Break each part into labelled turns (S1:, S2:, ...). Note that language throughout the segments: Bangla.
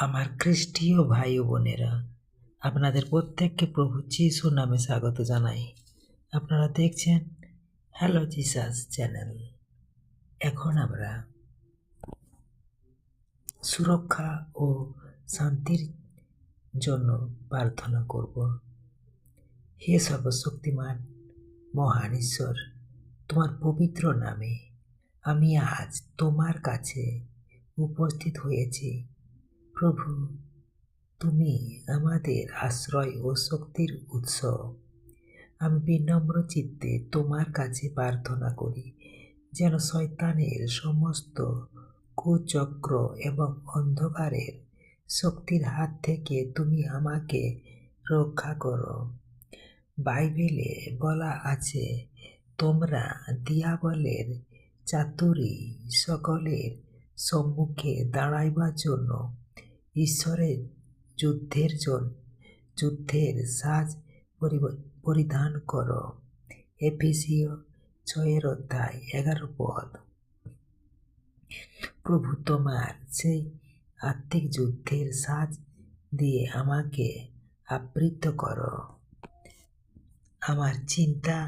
S1: আমার খ্রিস্টীয় ভাই ও বোনেরা, আপনাদের প্রত্যেককে প্রভু যিশুর নামে স্বাগত জানাই। আপনারা দেখছেন হ্যালো জিসাস চ্যানেল। এখন আমরা সুরক্ষা ও শান্তির জন্য প্রার্থনা করব। হে সর্বশক্তিমান মহান ঈশ্বর, তোমার পবিত্র নামে আমি আজ তোমার কাছে উপস্থিত হয়েছি। প্রভু, তুমি আমাদের আশ্রয় ও শক্তির উৎস। আমি বিনম্র চিত্তে তোমার কাছে প্রার্থনা করি, যেন শয়তানের সমস্ত কুচক্র এবং অন্ধকারের শক্তির হাত থেকে তুমি আমাকে রক্ষা করো। বাইবেলে বলা আছে, তোমরা দিয়াবলের চাতুরী সকলের সম্মুখে দাঁড়াইবার জন্য ঈশ্বরের যুদ্ধের সাজ পরিধান করো। এফেসীয় 6:11 প্রভু, তোমার সেই আত্মিক যুদ্ধের সাজ দিয়ে আমাকে আবৃত করো। আমার চিন্তা,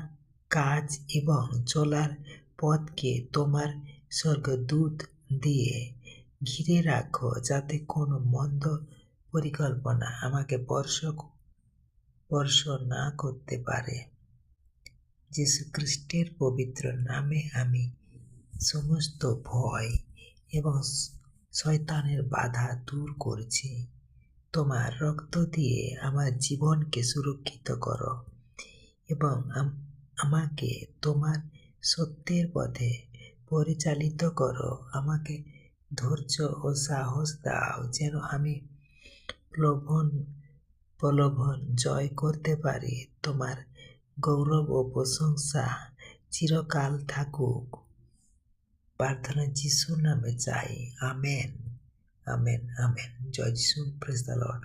S1: কাজ এবং চলার পথকে তোমার স্বর্গদূত দিয়ে ঘিরে রাখো, যাতে কোনো মন্দ পরিকল্পনা আমাকে স্পর্শ না করতে পারে। যীশু খ্রিস্টের পবিত্র নামে আমি সমস্ত ভয় এবং শয়তানের বাধা দূর করছি। তোমার রক্ত দিয়ে আমার জীবনকে সুরক্ষিত করো এবং আমাকে তোমার সত্যের পথে পরিচালিত করো। আমাকে ধৈর্য ও সাহস দাও, যেন আমি প্রলোভন জয় করতে পারি। তোমার গৌরব ও প্রশংসা চিরকাল থাকুক। প্রার্থনা যিশুর নামে চাই, আমেন, আমেন, আমেন। জয় যিশু, প্রেজ দ্য লর্ড।